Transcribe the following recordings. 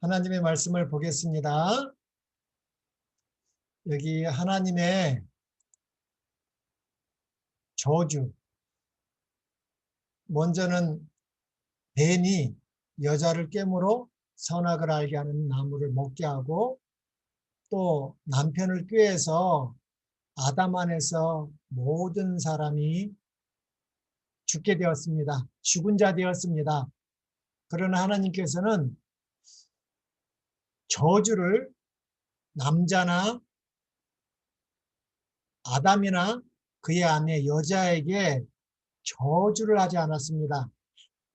하나님의 말씀을 보겠습니다. 여기 하나님의 저주. 먼저는 뱀이 여자를 깨물어 선악을 알게 하는 나무를 먹게 하고, 또 남편을 꾀해서 아담 안에서 모든 사람이 죽게 되었습니다. 죽은 자 되었습니다. 그러나 하나님께서는 저주를 남자나 아담이나 그의 아내 여자에게 저주를 하지 않았습니다.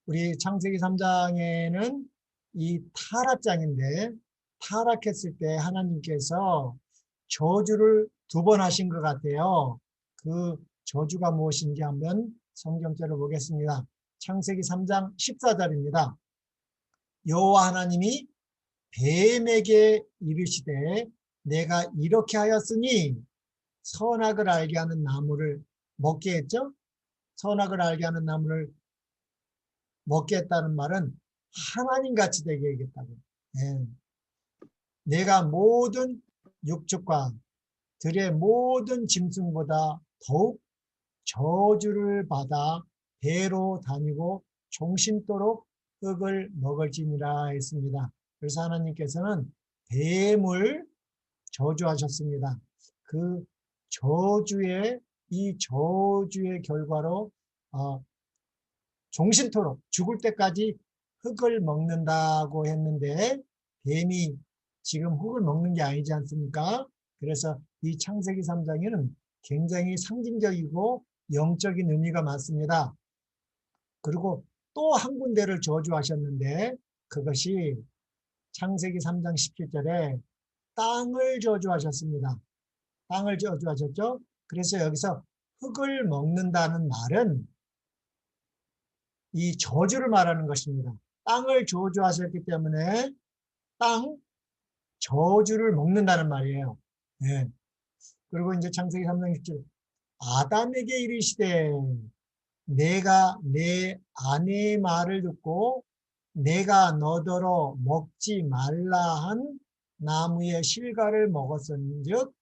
우리 창세기 3장에는 이 타락장인데, 타락했을 때 하나님께서 저주를 2번 하신 것 같아요. 그 저주가 무엇인지 한번 성경절을 보겠습니다. 창세기 3장 14절입니다. 여호와 하나님이 뱀에게 이르시되 내가 이렇게 하였으니 선악을 알게 하는 나무를 먹게 했죠. 선악을 알게 하는 나무를 먹게 했다는 말은 하나님같이 되게 하겠다고. 예. 내가 모든 육축과 들의 모든 짐승보다 더욱 저주를 받아 배로 다니고 종신토록 흙을 먹을지니라 했습니다. 그래서 하나님께서는 뱀을 저주하셨습니다. 그 이 저주의 결과로 종신토록 죽을 때까지 흙을 먹는다고 했는데, 뱀이 지금 흙을 먹는 게 아니지 않습니까? 그래서 이 창세기 3장에는 굉장히 상징적이고 영적인 의미가 많습니다. 그리고 또 한 군데를 저주하셨는데, 그것이 창세기 3장 17절에 땅을 저주하셨습니다. 땅을 저주하셨죠? 그래서 여기서 흙을 먹는다는 말은 이 저주를 말하는 것입니다. 땅을 저주하셨기 때문에 땅 저주를 먹는다는 말이에요. 네. 그리고 이제 창세기 3장 10절 아담에게 이르시되 내가 내 아내의 말을 듣고 내가 너더러 먹지 말라 한 나무의 실과를 먹었은즉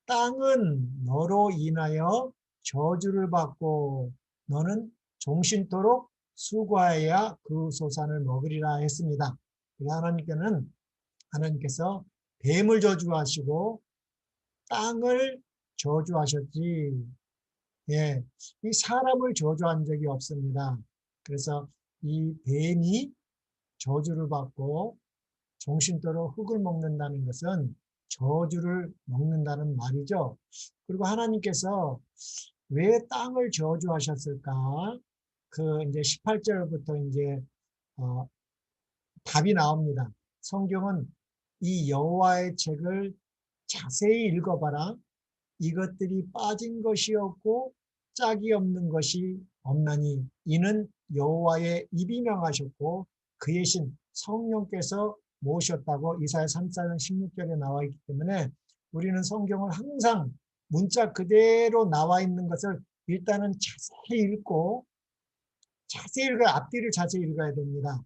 땅은 너로 인하여 저주를 받고 너는 종신토록 수고하여야 그 소산을 먹으리라 했습니다. 하나님께서 뱀을 저주하시고 땅을 저주하셨지, 예, 이 사람을 저주한 적이 없습니다. 그래서 이 뱀이 저주를 받고 종신토록 흙을 먹는다는 것은 저주를 먹는다는 말이죠. 그리고 하나님께서 왜 땅을 저주하셨을까? 그 이제 18절부터 이제 답이 나옵니다. 성경은 이 여호와의 책을 자세히 읽어봐라. 이것들이 빠진 것이 없고 짝이 없는 것이 없나니 이는 여호와의 입이 명하셨고 그의 신 성령께서 모셨다고 이사야 34장 16절에 나와 있기 때문에 우리는 성경을 항상 문자 그대로 나와 있는 것을 일단은 자세히 읽어 앞뒤를 자세히 읽어야 됩니다.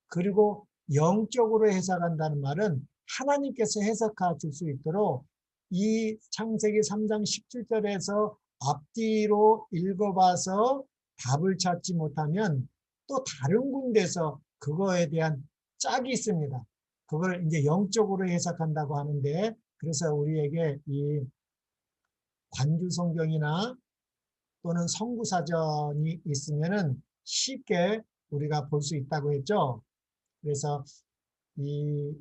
그리고 영적으로 해석한다는 말은 하나님께서 해석해 줄 수 있도록 이 창세기 3장 17절에서 앞뒤로 읽어봐서 답을 찾지 못하면 또 다른 군데서 그거에 대한 짝이 있습니다. 그걸 이제 영적으로 해석한다고 하는데, 그래서 우리에게 이 관주 성경이나 또는 성구사전이 있으면은 쉽게 우리가 볼 수 있다고 했죠. 그래서 이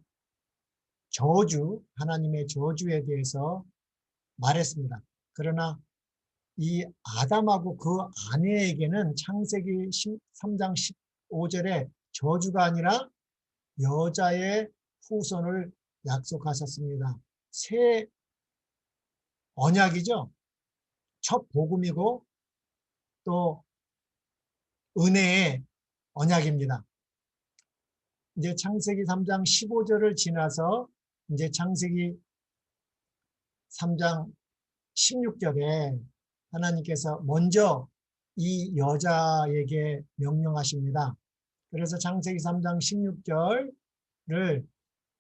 하나님의 저주에 대해서 말했습니다. 그러나 이 아담하고 그 아내에게는 창세기 3장 15절에 저주가 아니라 여자의 후손을 약속하셨습니다. 새 언약이죠. 첫 복음이고 또 은혜의 언약입니다. 이제 창세기 3장 15절을 지나서 이제 창세기 3장 16절에 하나님께서 먼저 이 여자에게 명령하십니다. 그래서 창세기 3장 16절을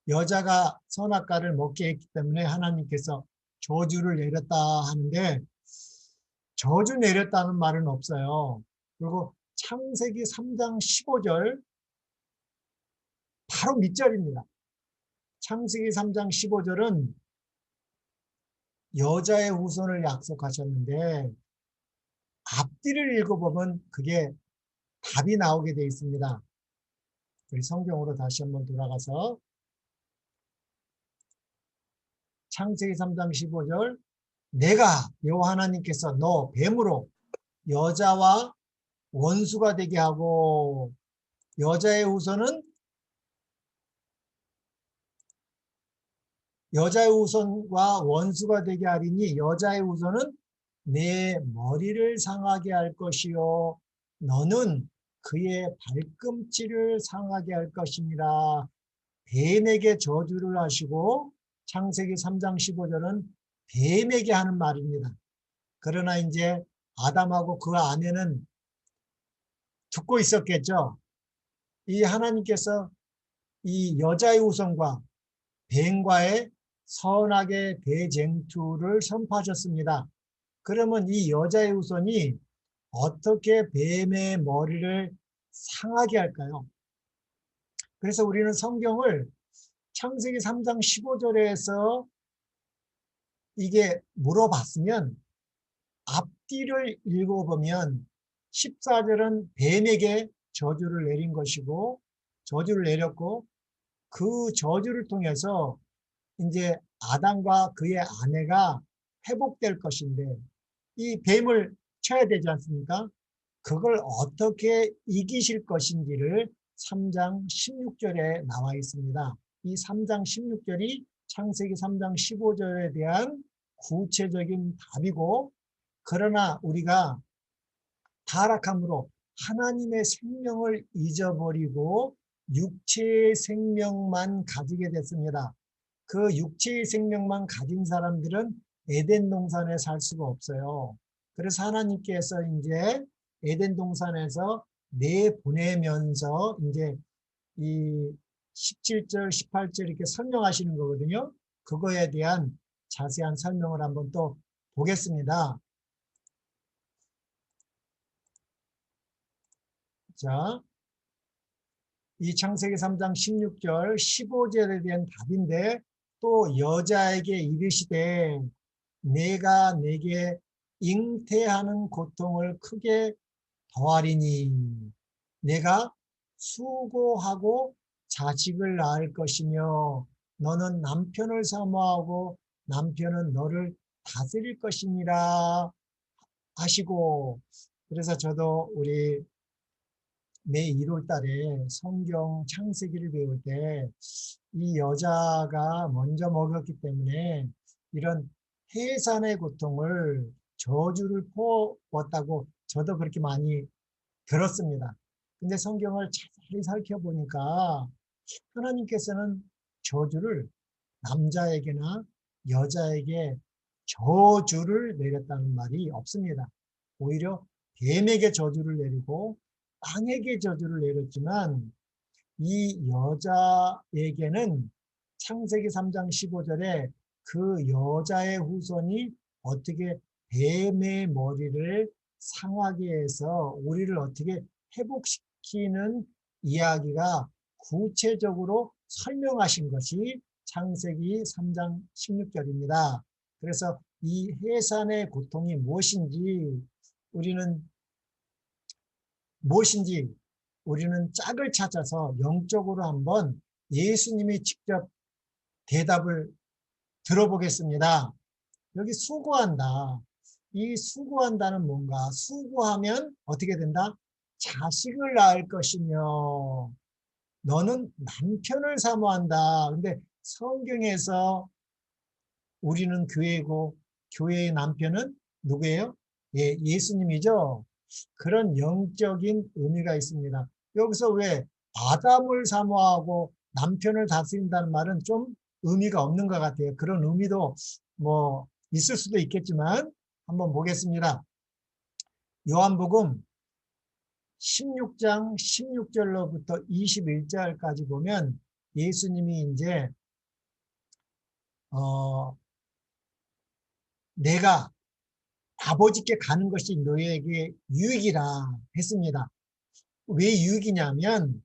여자가 선악과를 먹게 했기 때문에 하나님께서 저주를 내렸다 하는데 저주 내렸다는 말은 없어요. 그리고 창세기 3장 15절 바로 밑절입니다. 창세기 3장 15절은 여자의 후손을 약속하셨는데 앞뒤를 읽어보면 그게 답이 나오게 되어 있습니다. 우리 성경으로 다시 한번 돌아가서 창세기 3장 15절 내가 여호와 하나님께서 너 뱀으로 여자와 원수가 되게 하고 여자의 후손은 여자의 후손과 원수가 되게 하리니 여자의 후손은 내 머리를 상하게 할 것이요 너는 그의 발꿈치를 상하게 할 것이니라. 뱀에게 저주를 하시고 창세기 3장 15절은 뱀에게 하는 말입니다. 그러나 이제 아담하고 그 아내는 듣고 있었겠죠. 이 하나님께서 이 여자의 후손과 뱀과의 선악의 대쟁투를 선포하셨습니다. 그러면 이 여자의 후손이 어떻게 뱀의 머리를 상하게 할까요? 그래서 우리는 성경을 창세기 3장 15절에서 이게 물어봤으면 앞뒤를 읽어보면 14절은 뱀에게 저주를 내린 것이고 저주를 내렸고 그 저주를 통해서 이제 아담과 그의 아내가 회복될 것인데 이 뱀을 쳐야 되지 않습니까? 그걸 어떻게 이기실 것인지를 3장 16절에 나와 있습니다. 이 3장 16절이 창세기 3장 15절에 대한 구체적인 답이고 그러나 우리가 타락함으로 하나님의 생명을 잊어버리고 육체의 생명만 가지게 됐습니다. 그 육체의 생명만 가진 사람들은 에덴 동산에 살 수가 없어요. 그래서 하나님께서 이제 에덴 동산에서 내보내면서 이제 이 17절, 18절 이렇게 설명하시는 거거든요. 그거에 대한 자세한 설명을 한번 또 보겠습니다. 자, 이 창세기 3장 16절, 15절에 대한 답인데 또 여자에게 이르시되 내가 내게 잉태하는 고통을 크게 더하리니 내가 수고하고 자식을 낳을 것이며 너는 남편을 사모하고 남편은 너를 다스릴 것이니라 하시고 그래서 저도 우리 매 1월 달에 성경 창세기를 배울 때 이 여자가 먼저 먹었기 때문에 이런 해산의 고통을 저주를 퍼왔다고 저도 그렇게 많이 들었습니다. 근데 성경을 자세히 살펴보니까 하나님께서는 저주를 남자에게나 여자에게 저주를 내렸다는 말이 없습니다. 오히려 뱀에게 저주를 내리고 땅에게 저주를 내렸지만 이 여자에게는 창세기 3장 15절에 그 여자의 후손이 어떻게 뱀의 머리를 상하게 해서 우리를 어떻게 회복시키는 이야기가 구체적으로 설명하신 것이 창세기 3장 16절입니다. 그래서 이 해산의 고통이 무엇인지 우리는 짝을 찾아서 영적으로 한번 예수님이 직접 대답을 들어보겠습니다. 여기 수고한다. 이 수고한다는 뭔가? 수고하면 어떻게 된다? 자식을 낳을 것이며 너는 남편을 사모한다. 근데 성경에서 우리는 교회고 교회의 남편은 누구예요? 예, 예수님이죠. 그런 영적인 의미가 있습니다. 여기서 왜 아담을 사모하고 남편을 다스린다는 말은 좀 의미가 없는 것 같아요. 그런 의미도 뭐 있을 수도 있겠지만 한번 보겠습니다. 요한복음 16장 16절로부터 21절까지 보면 예수님이 이제 내가 아버지께 가는 것이 너희에게 유익이라 했습니다. 왜 유익이냐면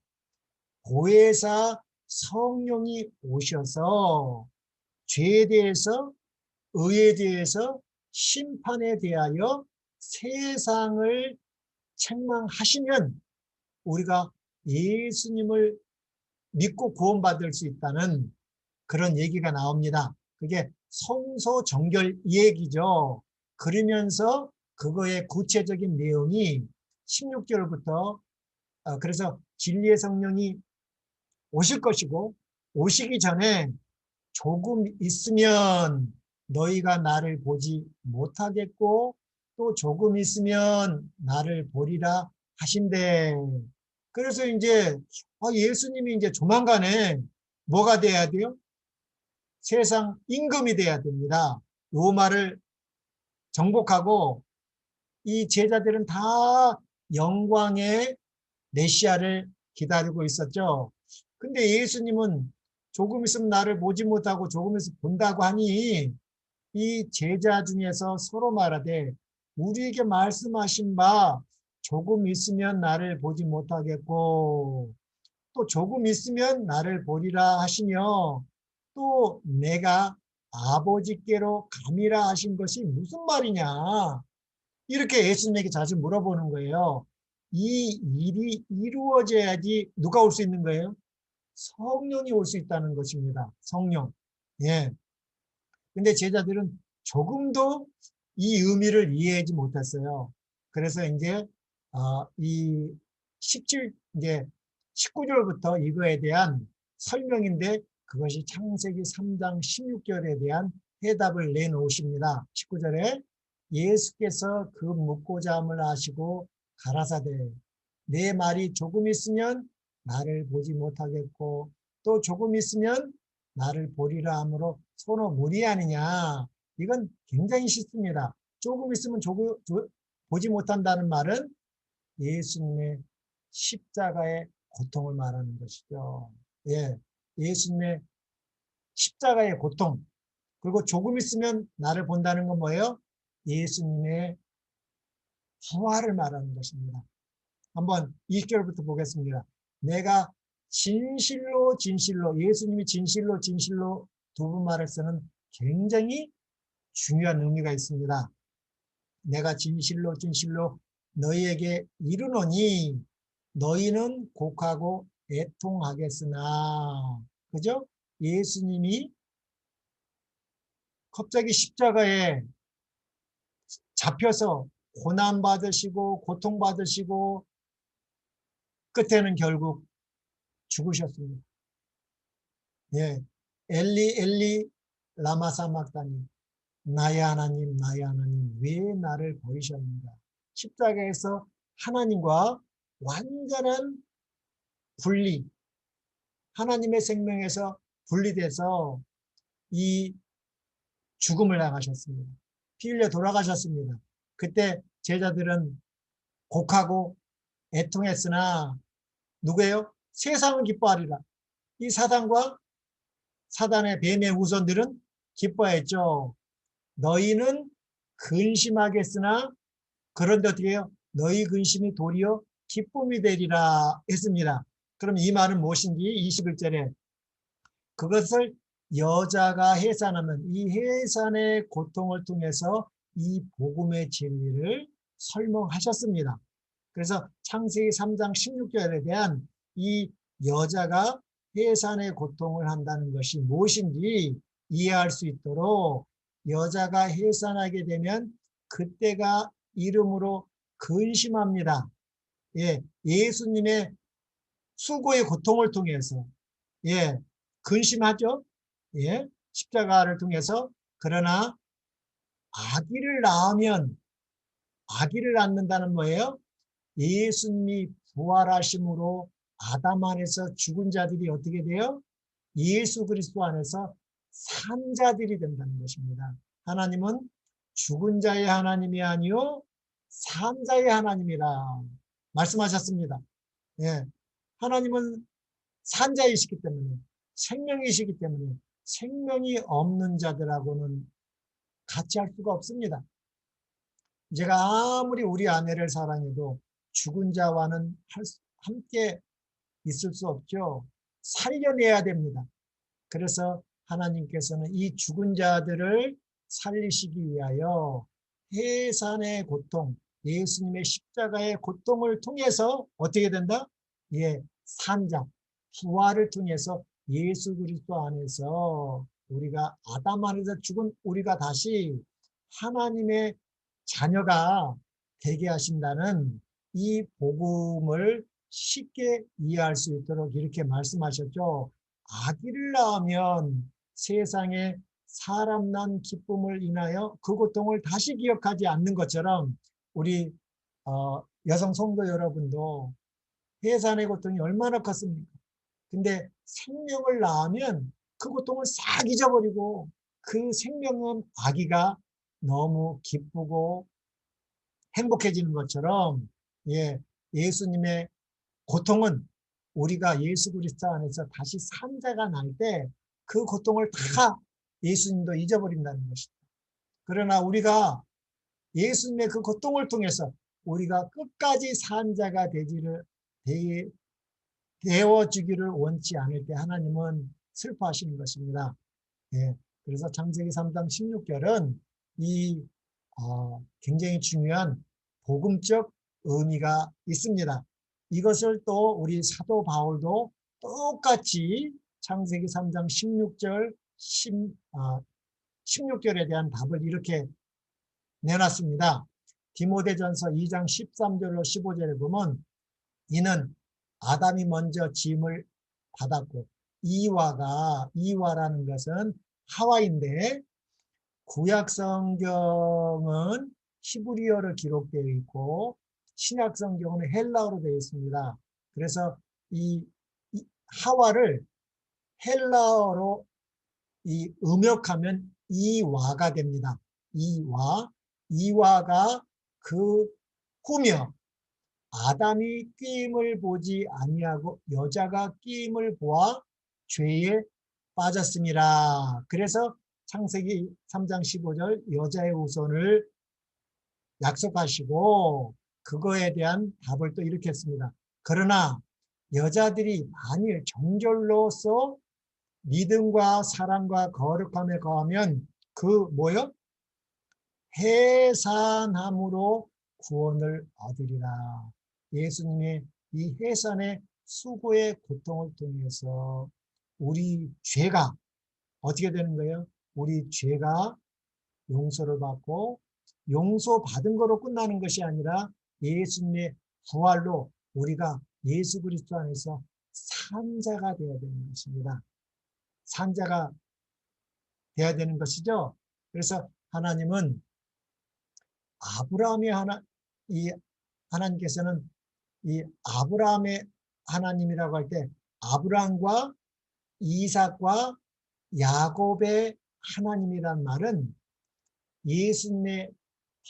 보혜사 성령이 오셔서 죄에 대해서, 의에 대해서, 심판에 대하여 세상을 책망하시면 우리가 예수님을 믿고 구원받을 수 있다는 그런 얘기가 나옵니다. 그게 성소 정결 얘기죠. 그러면서 그거의 구체적인 내용이 16절부터 그래서 진리의 성령이 오실 것이고 오시기 전에 조금 있으면 너희가 나를 보지 못하겠고 또 조금 있으면 나를 보리라 하신대. 그래서 이제 예수님이 이제 조만간에 뭐가 돼야 돼요? 세상 임금이 돼야 됩니다. 로마를 정복하고 이 제자들은 다 영광의 메시아를 기다리고 있었죠. 근데 예수님은 조금 있으면 나를 보지 못하고 조금 있으면 본다고 하니 이 제자 중에서 서로 말하되 우리에게 말씀하신 바 조금 있으면 나를 보지 못하겠고 또 조금 있으면 나를 보리라 하시며 또 내가 아버지께로 감이라 하신 것이 무슨 말이냐 이렇게 예수님에게 자주 물어보는 거예요. 이 일이 이루어져야지 누가 올 수 있는 거예요? 성령이 올 수 있다는 것입니다. 성령. 예. 근데 제자들은 조금도 이 의미를 이해하지 못했어요. 그래서 이제 이 17 이제 19절부터 이거에 대한 설명인데 그것이 창세기 3장 16절에 대한 해답을 내놓으십니다. 19절에 예수께서 그 묻고자 함을 아시고 가라사대 내 말이 조금 있으면 나를 보지 못하겠고 또 조금 있으면 나를 보리라 함으로 서로 무리하느냐. 이건 굉장히 쉽습니다. 조금 있으면 보지 못한다는 말은 예수님의 십자가의 고통을 말하는 것이죠. 예, 예수님의 십자가의 고통. 그리고 조금 있으면 나를 본다는 건 뭐예요? 예수님의 부활을 말하는 것입니다. 한번 20절부터 보겠습니다. 내가 진실로 진실로 예수님이 진실로 진실로 두 번 말을 쓰는 굉장히 중요한 의미가 있습니다. 내가 진실로 진실로 너희에게 이르노니 너희는 곡하고 애통하겠으나 그죠? 예수님이 갑자기 십자가에 잡혀서 고난받으시고 고통받으시고 끝에는 결국 죽으셨습니다. 예, 엘리 엘리 라마 사막다니 나의 하나님 나의 하나님 왜 나를 버리셨는가. 십자가에서 하나님과 완전한 분리, 하나님의 생명에서 분리돼서 이 죽음을 당하셨습니다. 피 흘려 돌아가셨습니다. 그때 제자들은 곡하고 애통했으나 누구예요? 세상은 기뻐하리라. 이 사단과 사단의 뱀의 후손들은 기뻐했죠. 너희는 근심하겠으나 그런데 어떻게 해요? 너희 근심이 도리어 기쁨이 되리라 했습니다. 그럼 이 말은 무엇인지 21절에 그것을 여자가 해산하면 이 해산의 고통을 통해서 이 복음의 진리를 설명하셨습니다. 그래서 창세기 3장 16절에 대한 이 여자가 해산의 고통을 한다는 것이 무엇인지 이해할 수 있도록 여자가 해산하게 되면 그때가 이름으로 근심합니다. 예, 예수님의 수고의 고통을 통해서 예, 근심하죠. 예, 십자가를 통해서 그러나 아기를 낳는다는 뭐예요? 예수님이 부활하심으로 아담 안에서 죽은 자들이 어떻게 돼요? 예수 그리스도 안에서 산 자들이 된다는 것입니다. 하나님은 죽은 자의 하나님이 아니요 산 자의 하나님이라 말씀하셨습니다. 예, 하나님은 산 자이시기 때문에 생명이시기 때문에 생명이 없는 자들하고는 같이 할 수가 없습니다. 제가 아무리 우리 아내를 사랑해도 죽은 자와는 함께 있을 수 없죠. 살려내야 됩니다. 그래서 하나님께서는 이 죽은 자들을 살리시기 위하여 해산의 고통, 예수님의 십자가의 고통을 통해서 어떻게 된다? 예, 산자, 부활을 통해서 예수 그리스도 안에서 우리가 아담 안에서 죽은 우리가 다시 하나님의 자녀가 되게 하신다는 이 복음을 쉽게 이해할 수 있도록 이렇게 말씀하셨죠. 아기를 낳으면 세상에 사람 난 기쁨을 인하여 그 고통을 다시 기억하지 않는 것처럼 우리 여성 성도 여러분도 해산의 고통이 얼마나 컸습니까? 근데 생명을 낳으면 그 고통을 싹 잊어버리고 그 생명은 아기가 너무 기쁘고 행복해지는 것처럼 예수님의 고통은 우리가 예수 그리스도 안에서 다시 산 자가 날 때 그 고통을 다 예수님도 잊어버린다는 것이다. 그러나 우리가 예수님의 그 고통을 통해서 우리가 끝까지 산 자가 되어주기를 원치 않을 때 하나님은 슬퍼하시는 것입니다. 그래서 창세기 3장 16절은 이 굉장히 중요한 복음적 의미가 있습니다. 이것을 또 우리 사도 바울도 똑같이 창세기 3장 16절, 16절에 대한 답을 이렇게 내놨습니다. 디모데전서 2장 13절로 15절에 보면 이는 아담이 먼저 짐을 받았고 이와라는 것은 하와인데 구약 성경은 히브리어로 기록되어 있고 신약 성경은 헬라어로 되어 있습니다. 그래서 이 하와를 헬라어로 음역하면 이와가 됩니다. 이와가 그 후며 아담이 끼임을 보지 아니하고 여자가 끼임을 보아 죄에 빠졌습니다. 그래서 창세기 3장 15절 여자의 후손을 약속하시고 그거에 대한 답을 또 이렇게 했습니다. 그러나 여자들이 만일 정결로서 믿음과 사랑과 거룩함에 거하면 그 뭐요? 해산함으로 구원을 얻으리라. 예수님의 이 해산의 수고의 고통을 통해서 우리 죄가 어떻게 되는 거예요? 우리 죄가 용서를 받고 용서받은 거로 끝나는 것이 아니라 예수님의 부활로 우리가 예수 그리스도 안에서 산자가 되어야 되는 것입니다. 산자가 되어야 되는 것이죠. 그래서 하나님은 하나님께서는 이 아브라함의 하나님이라고 할 때 아브라함과 이삭과 야곱의 하나님이란 말은 예수님의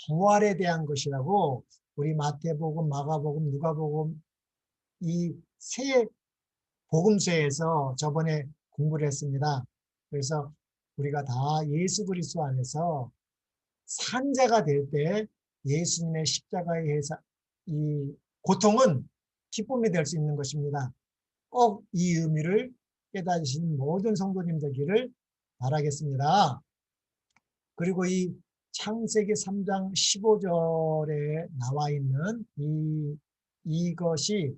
부활에 대한 것이라고 우리 마태복음, 마가복음, 누가복음 이 세 복음서에서 저번에 공부를 했습니다. 그래서 우리가 다 예수 그리스도 안에서 산자가 될 때 예수님의 십자가의 이 고통은 기쁨이 될 수 있는 것입니다. 꼭 이 의미를 깨달으신 모든 성도님 되기를 바라겠습니다. 그리고 이 창세기 3장 15절에 나와 있는 이것이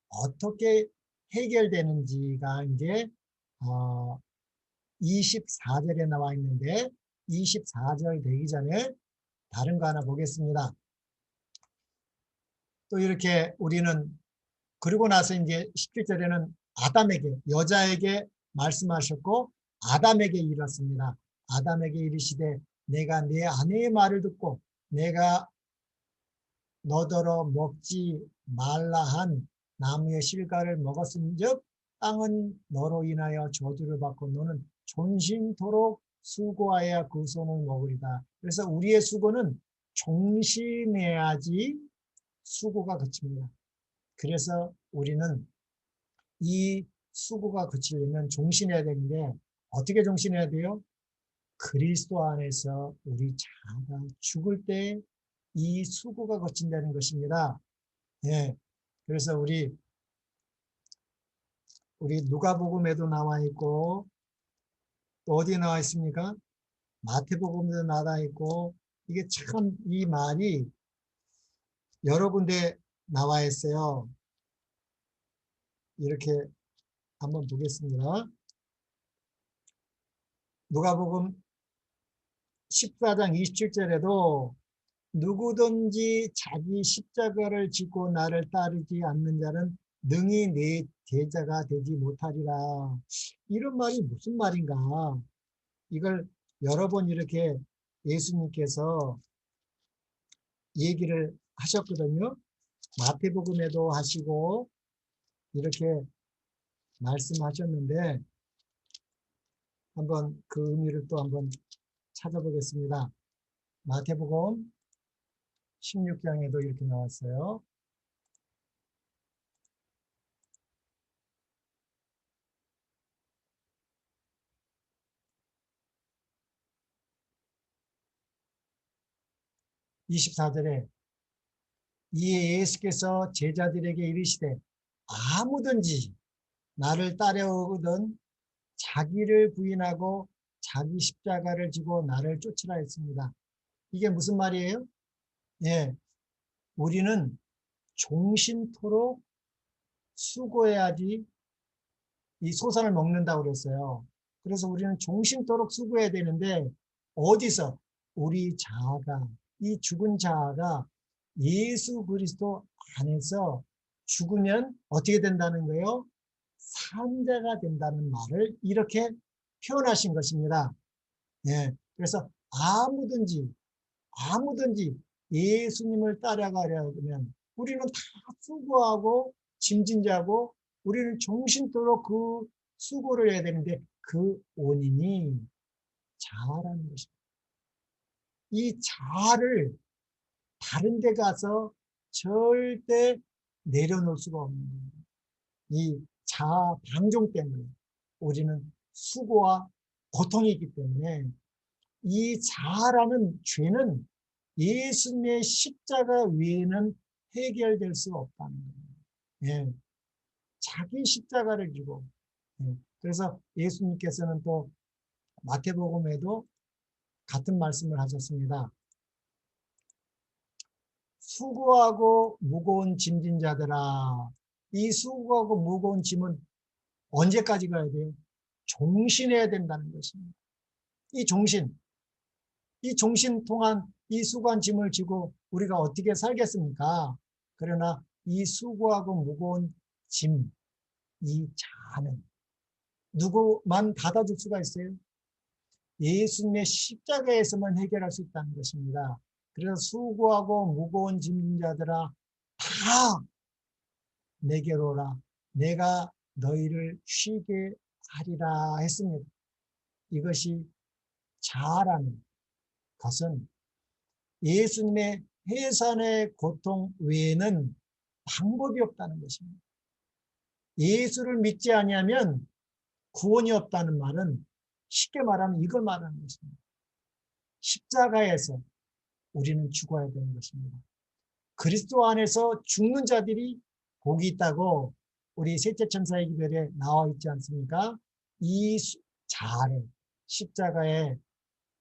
어떻게 해결되는지가 이제 24절에 나와 있는데 24절 되기 전에 다른 거 하나 보겠습니다. 또 이렇게 우리는 그리고 나서 이제 17절에는 아담에게 여자에게 말씀하셨고 아담에게 이르렀습니다. 아담에게 이르시되 내가 내 아내의 말을 듣고 내가 너더러 먹지 말라 한 나무의 실과를 먹었은즉 땅은 너로 인하여 저주를 받고 너는 존심토록 수고하여야 그 손을 먹으리다. 그래서 우리의 수고는 종신해야지 수고가 그칩니다. 그래서 우리는 이 수고가 그치려면 종신해야 되는데 어떻게 종신해야 돼요? 그리스도 안에서 우리 자아가 죽을 때 이 수고가 거친다는 것입니다. 예. 그래서 우리 누가복음에도 나와 있고 또 어디에 나와 있습니까? 마태복음에도 나와 있고 이게 참 이 말이 여러 군데 나와 있어요. 이렇게 한번 보겠습니다. 누가복음 14장 27절에도 누구든지 자기 십자가를 지고 나를 따르지 않는 자는 능히 내 제자가 되지 못하리라. 이런 말이 무슨 말인가? 이걸 여러 번 이렇게 예수님께서 얘기를 하셨거든요. 마태복음에도 하시고 이렇게 말씀하셨는데 한번 그 의미를 또 한번 찾아보겠습니다. 마태복음 16장에도 이렇게 나왔어요. 24절에 이에 예수께서 제자들에게 이르시되 아무든지 나를 따라오거든 자기를 부인하고 자기 십자가를 지고 나를 쫓으라 했습니다. 이게 무슨 말이에요? 예, 우리는 종신토록 수고해야지 이 소산을 먹는다고 그랬어요. 그래서 우리는 종신토록 수고해야 되는데 어디서 우리 자아가 이 죽은 자아가 예수 그리스도 안에서 죽으면 어떻게 된다는 거예요? 산 자가 된다는 말을 이렇게 표현하신 것입니다. 예, 그래서 아무든지 예수님을 따라가려면 우리는 다 수고하고 짐진 자고 우리는 종신토록 그 수고를 해야 되는데 그 원인이 자아라는 것입니다. 이 자아를 다른 데 가서 절대 내려놓을 수가 없는 거예요. 이 자아 방종 때문에 우리는 수고와 고통이 있기 때문에 이 자아라는 죄는 예수님의 십자가 외에는 해결될 수 없다는 거예요. 예, 자기 십자가를 지고 그래서 예수님께서는 또 마태복음에도 같은 말씀을 하셨습니다. 수고하고 무거운 짐진 자들아, 이 수고하고 무거운 짐은 언제까지 가야 돼요? 종신해야 된다는 것입니다. 이 종신 동안 이 수고한 짐을 지고 우리가 어떻게 살겠습니까? 그러나 이 수고하고 무거운 짐, 이 자아는 누구만 받아줄 수가 있어요? 예수님의 십자가에서만 해결할 수 있다는 것입니다. 그래서 수고하고 무거운 짐진 자들아 다 내게로 오라. 내가 너희를 쉬게 하리라 했습니다. 이것이 자아라는 것은 예수님의 해산의 고통 외에는 방법이 없다는 것입니다. 예수를 믿지 아니하면 구원이 없다는 말은 쉽게 말하면 이걸 말하는 것입니다. 십자가에서 우리는 죽어야 되는 것입니다. 그리스도 안에서 죽는 자들이 복이 있다고 우리 셋째 천사의 기별에 나와 있지 않습니까? 이 자아를 십자가에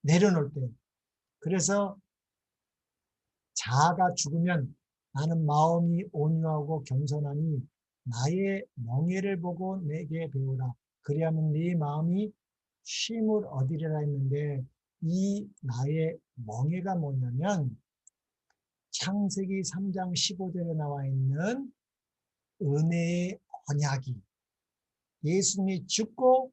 내려놓을 때 그래서 자아가 죽으면 나는 마음이 온유하고 겸손하니 나의 멍에를 보고 내게 배우라. 그리하면 네 마음이 쉼을 얻으리라 했는데 이 나의 멍에가 뭐냐면 창세기 3장 15절에 나와 있는 은혜의 언약이 예수님이 죽고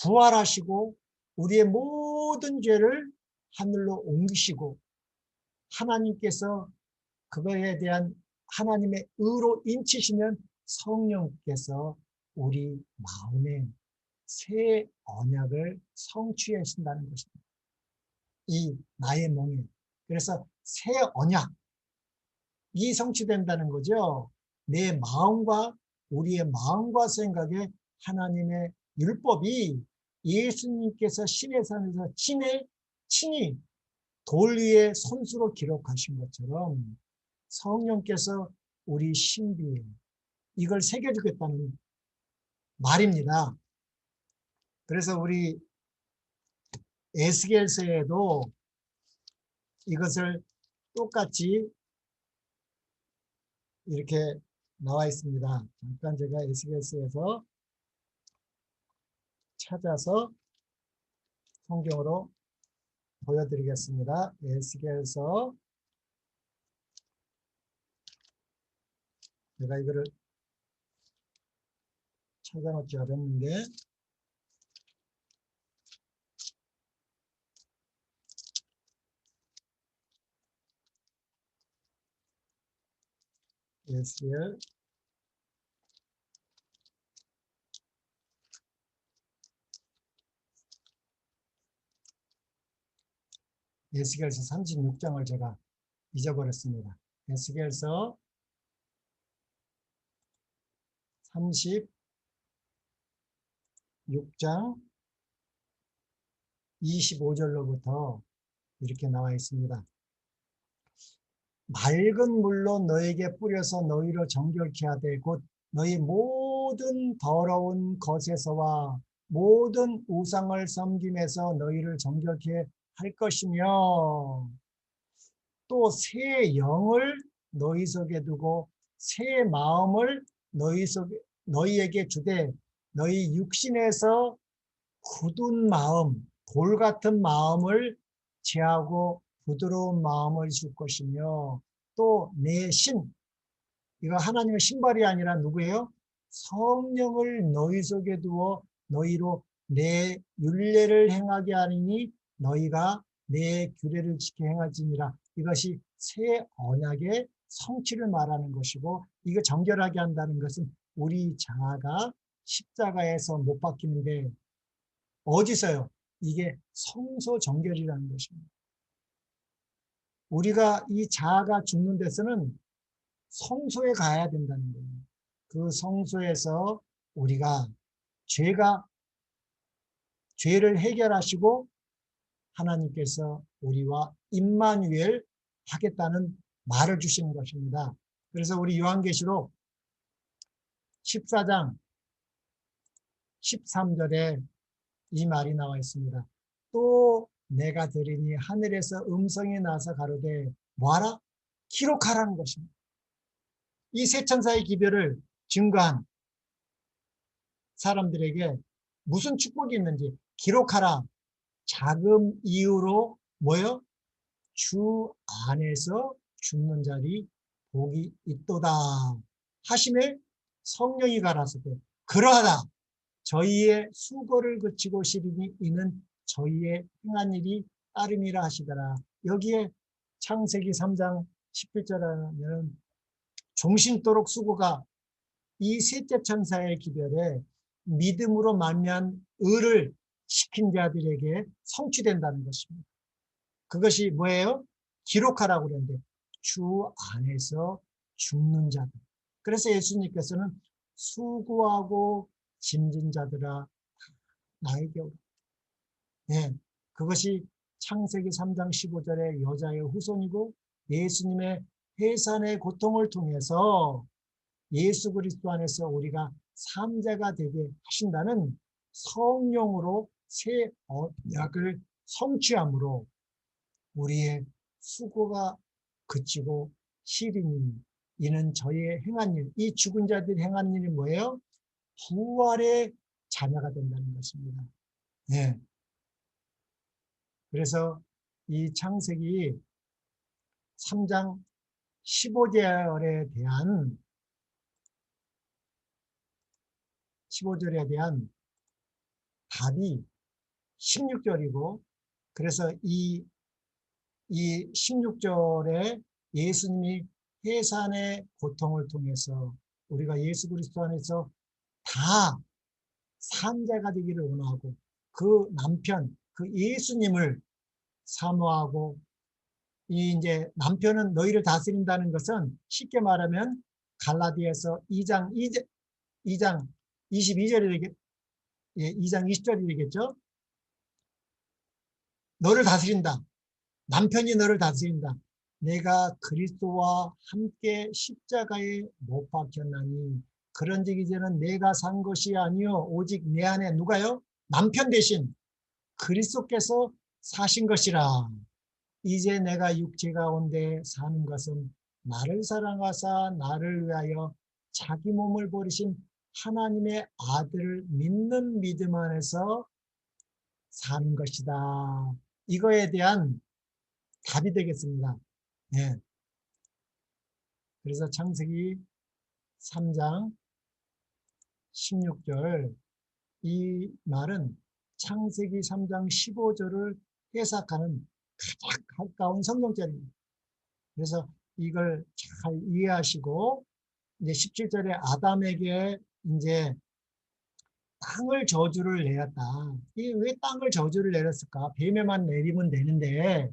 부활하시고 우리의 모든 죄를 하늘로 옮기시고 하나님께서 그거에 대한 하나님의 의로 인치시면 성령께서 우리 마음에 새 언약을 성취하신다는 것입니다. 이 나의 멍에. 그래서 새 언약, 이 성취된다는 거죠. 내 마음과 우리의 마음과 생각에 하나님의 율법이 예수님께서 신의 산에서 친히 돌 위에 손수로 기록하신 것처럼 성령께서 우리 신비에 이걸 새겨주겠다는 말입니다. 그래서 우리 에스겔서에도 이것을 똑같이 이렇게 나와 있습니다. 잠깐 제가 에스겔서에서 찾아서 성경으로 보여드리겠습니다. 에스겔서, 제가 이거를 찾아놓지 않았는데, 에스겔 에스겔서 36장을 제가 잊어버렸습니다. 에스겔서 36장 25절로부터 이렇게 나와 있습니다. 맑은 물로 너에게 뿌려서 너희를 정결케 하되 곧 너희 모든 더러운 것에서와 모든 우상을 섬김에서 너희를 정결케 할 것이며, 또 새 영을 너희 속에 두고 새 마음을 너희에게 주되 너희 육신에서 굳은 마음, 돌 같은 마음을 제하고 부드러운 마음을 줄 것이며, 또 내 신, 이거 하나님의 신발이 아니라 누구예요? 성령을 너희 속에 두어 너희로 내 율례를 행하게 하리니 너희가 내 규례를 지켜 행할지니라. 이것이 새 언약의 성취를 말하는 것이고, 이거 정결하게 한다는 것은 우리 자아가 십자가에서 못 박히는데 어디서요? 이게 성소 정결이라는 것입니다. 우리가 이 자아가 죽는 데서는 성소에 가야 된다는 거예요. 그 성소에서 우리가 죄를 해결하시고 하나님께서 우리와 임마누엘 하겠다는 말을 주시는 것입니다. 그래서 우리 요한계시록 14장 13절에 이 말이 나와 있습니다. 또 내가 들으니 하늘에서 음성이 나서 가로되 뭐하라? 기록하라는 것입니다. 이 세 천사의 기별을 증거한 사람들에게 무슨 축복이 있는지 기록하라. 자금 이후로 뭐요? 주 안에서 죽는 자리 복이 있도다 하심에 성령이 가라사대 그러하다. 저희의 수고를 그치고 시리니 이는 저희의 행한 일이 따름이라 하시더라. 여기에 창세기 3장 17절에 하면 종신토록 수고가 이 셋째 천사의 기별에 믿음으로 말미암은 의를 시킨 자들에게 성취된다는 것입니다. 그것이 뭐예요? 기록하라고 그러는데 주 안에서 죽는 자들. 그래서 예수님께서는 수고하고 짐진 자들아 나에게 오라. 네, 그것이 창세기 3장 15절의 여자의 후손이고 예수님의 해산의 고통을 통해서 예수 그리스도 안에서 우리가 삼자가 되게 하신다는 성령으로 새 언약을 성취함으로 우리의 수고가 그치고 시리니 이는 저희의 행한 일, 이 죽은 자들이 행한 일이 뭐예요? 부활의 자녀가 된다는 것입니다. 네. 그래서 이 창세기 3장 15절에 대한 답이 16절이고, 그래서 이 16절에 예수님이 해산의 고통을 통해서 우리가 예수 그리스도 안에서 다 산자가 되기를 원하고 그 남편, 그 예수님을 사모하고 이제 남편은 너희를 다스린다는 것은 쉽게 말하면 갈라디아서 2장 2장 22절이 되겠, 예, 2장 20절이 되겠죠. 너를 다스린다. 남편이 너를 다스린다. 내가 그리스도와 함께 십자가에 못 박혔나니 그런즉 이제는 내가 산 것이 아니요 오직 내 안에 누가요? 남편 대신 그리스도께서 사신 것이라. 이제 내가 육체 가운데 사는 것은 나를 사랑하사 나를 위하여 자기 몸을 버리신 하나님의 아들을 믿는 믿음 안에서 사는 것이다. 이거에 대한 답이 되겠습니다. 네. 그래서 창세기 3장 16절, 이 말은 창세기 3장 15절을 해석하는 가장 가까운 성경절입니다. 그래서 이걸 잘 이해하시고 이제 17절에 아담에게 이제 땅을 저주를 내렸다. 이 왜 땅을 저주를 내렸을까? 뱀에만 내리면 되는데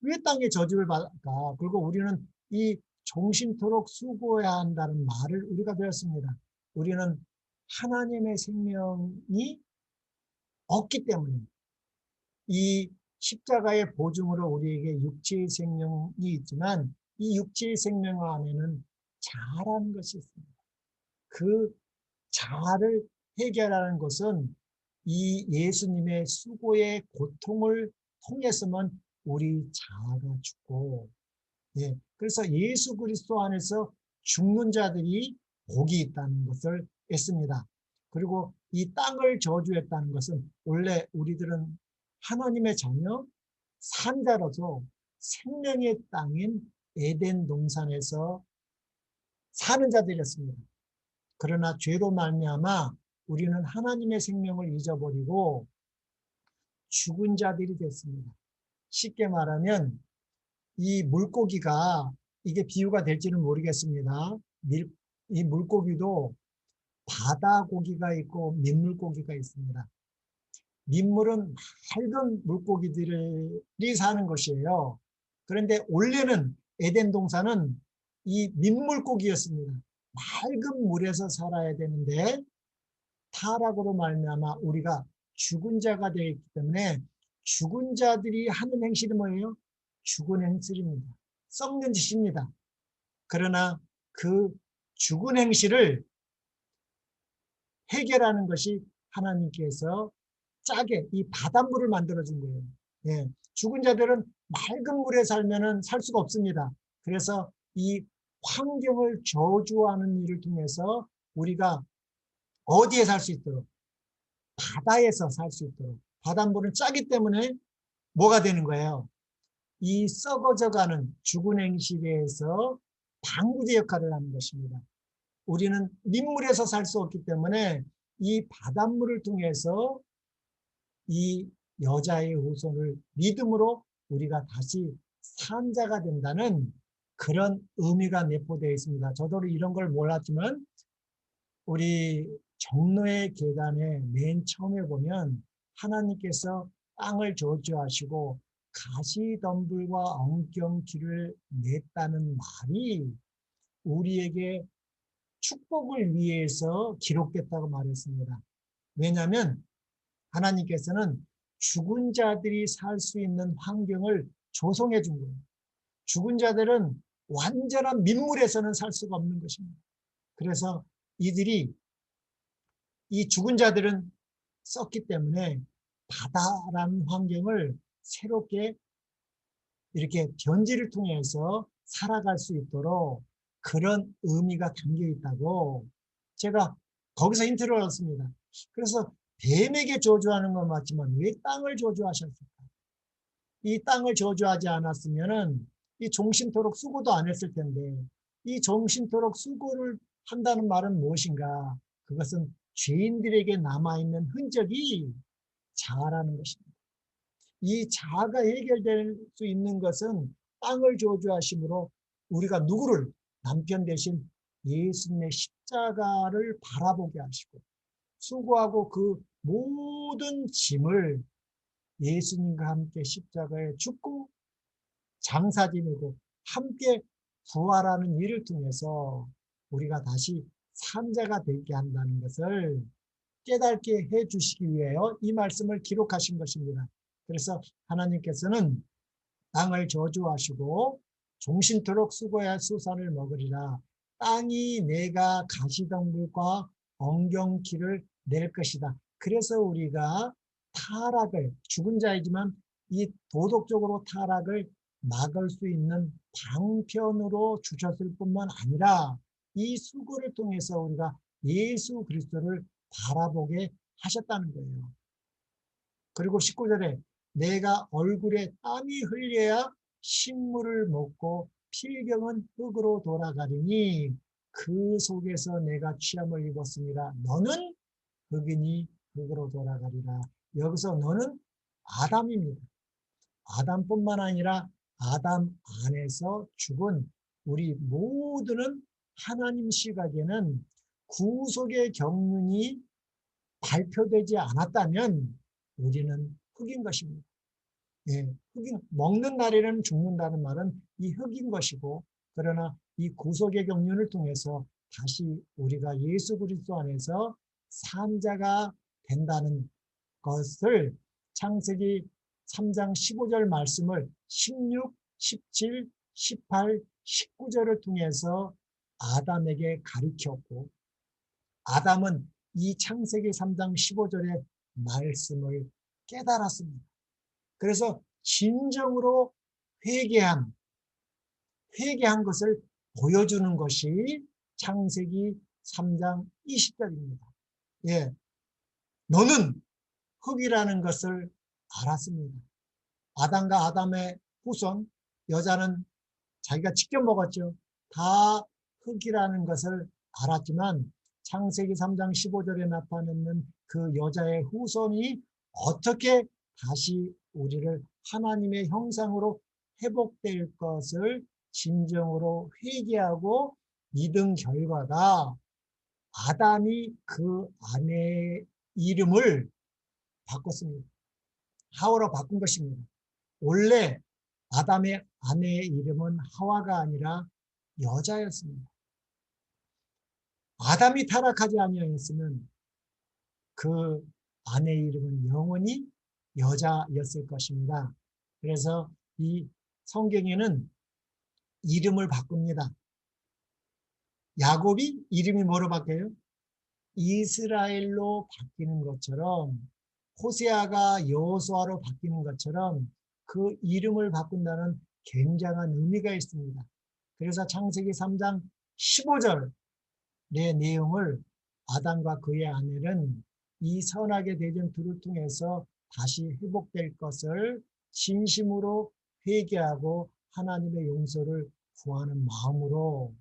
왜 땅에 저주를 받을까? 그리고 우리는 이 종신토록 수고해야 한다는 말을 우리가 배웠습니다. 우리는 하나님의 생명이 없기 때문에 이 십자가의 보증으로 우리에게 육체의 생명이 있지만 이 육체의 생명 안에는 자아라는 것이 있습니다. 그 자아를 해결하는 것은 이 예수님의 수고의 고통을 통해서만 우리 자아가 죽고, 예, 그래서 예수 그리스도 안에서 죽는 자들이 복이 있다는 것을 했습니다. 그리고 이 땅을 저주했다는 것은 원래 우리들은 하나님의 자녀, 산자로서 생명의 땅인 에덴 동산에서 사는 자들이었습니다. 그러나 죄로 말미암아 우리는 하나님의 생명을 잊어버리고 죽은 자들이 됐습니다. 쉽게 말하면 이 물고기가, 이게 비유가 될지는 모르겠습니다. 이 물고기도 바다 고기가 있고 민물고기가 있습니다. 민물은 맑은 물고기들이 사는 것이에요. 그런데 원래는 에덴 동산은 이 민물고기였습니다. 맑은 물에서 살아야 되는데 타락으로 말미암아 우리가 죽은 자가 되어 있기 때문에 죽은 자들이 하는 행실이 뭐예요? 죽은 행실입니다. 썩는 짓입니다. 그러나 그 죽은 행실을 해결하는 것이 하나님께서 짜게 이 바닷물을 만들어준 거예요. 예, 죽은 자들은 맑은 물에 살면은 살 수가 없습니다. 그래서 이 환경을 저주하는 일을 통해서 우리가 어디에 살 수 있도록, 바다에서 살 수 있도록. 바닷물은 짜기 때문에 뭐가 되는 거예요? 이 썩어져가는 죽은 행실에서 방부제 역할을 하는 것입니다. 우리는 민물에서 살 수 없기 때문에 이 바닷물을 통해서 이 여자의 후손을 믿음으로 우리가 다시 산 자가 된다는 그런 의미가 내포되어 있습니다. 저도 이런 걸 몰랐지만 우리 종로의 계단에 맨 처음에 보면 하나님께서 땅을 저주하시고 가시덤불과 엉겅퀴를 냈다는 말이 우리에게 축복을 위해서 기록됐다고 말했습니다. 왜냐하면 하나님께서는 죽은 자들이 살 수 있는 환경을 조성해 준 거예요. 죽은 자들은 완전한 민물에서는 살 수가 없는 것입니다. 그래서 이들이, 이 죽은 자들은 썼기 때문에 바다라는 환경을 새롭게 이렇게 변질을 통해서 살아갈 수 있도록 그런 의미가 담겨 있다고 제가 거기서 힌트를 얻었습니다. 그래서 뱀에게 저주하는 건 맞지만 왜 땅을 저주하셨을까? 이 땅을 저주하지 않았으면은 이 종신토록 수고도 안 했을 텐데, 이 종신토록 수고를 한다는 말은 무엇인가? 그것은 죄인들에게 남아있는 흔적이 자아라는 것입니다. 이 자아가 해결될 수 있는 것은 땅을 저주하심으로 우리가 누구를, 남편 대신 예수님의 십자가를 바라보게 하시고 수고하고 그 모든 짐을 예수님과 함께 십자가에 죽고 장사 지내고 함께 부활하는 일을 통해서 우리가 다시 산자가 되게 한다는 것을 깨닫게 해 주시기 위하여 이 말씀을 기록하신 것입니다. 그래서 하나님께서는 땅을 저주하시고 종신토록 수고야 수산을 먹으리라. 땅이 내가 가시덤불과 엉겅퀴를 낼 것이다. 그래서 우리가 타락을, 죽은 자이지만 이 도덕적으로 타락을 막을 수 있는 방편으로 주셨을 뿐만 아니라 이 수고를 통해서 우리가 예수 그리스도를 바라보게 하셨다는 거예요. 그리고 19절에 내가 얼굴에 땀이 흘려야 식물을 먹고 필경은 흙으로 돌아가리니 그 속에서 내가 취함을 입었습니다. 너는 흙이니 흙으로 돌아가리라. 여기서 너는 아담입니다. 아담뿐만 아니라 아담 안에서 죽은 우리 모두는 하나님 시각에는 구속의 경륜이 발표되지 않았다면 우리는 흙인 것입니다. 예, 흙인, 먹는 날에는 죽는다는 말은 이 흙인 것이고, 그러나 이 구속의 경륜을 통해서 다시 우리가 예수 그리스도 안에서 산자가 된다는 것을 창세기 3장 15절 말씀을 16, 17, 18, 19절을 통해서 아담에게 가르쳤고, 아담은 이 창세기 3장 15절의 말씀을 깨달았습니다. 그래서 진정으로 회개한 것을 보여주는 것이 창세기 3장 20절입니다. 예, 너는 흙이라는 것을 알았습니다. 아담과 아담의 후손, 여자는 자기가 직접 먹었죠. 다 흙이라는 것을 알았지만 창세기 3장 15절에 나타나는 그 여자의 후손이 어떻게 다시 우리를 하나님의 형상으로 회복될 것을 진정으로 회개하고 믿은 결과가 아담이 그 아내의 이름을 바꿨습니다. 하와로 바꾼 것입니다. 원래 아담의 아내의 이름은 하와가 아니라 여자였습니다. 아담이 타락하지 아니하였으면 그 아내의 이름은 영원히 여자였을 것입니다. 그래서 이 성경에는 이름을 바꿉니다. 야곱이 이름이 뭐로 바뀌어요? 이스라엘로 바뀌는 것처럼, 호세아가 여호수아로 바뀌는 것처럼 그 이름을 바꾼다는 굉장한 의미가 있습니다. 그래서 창세기 3장 15절의 내용을 아담과 그의 아내는 이 선악의 대전투를 통해서 다시 회복될 것을 진심으로 회개하고 하나님의 용서를 구하는 마음으로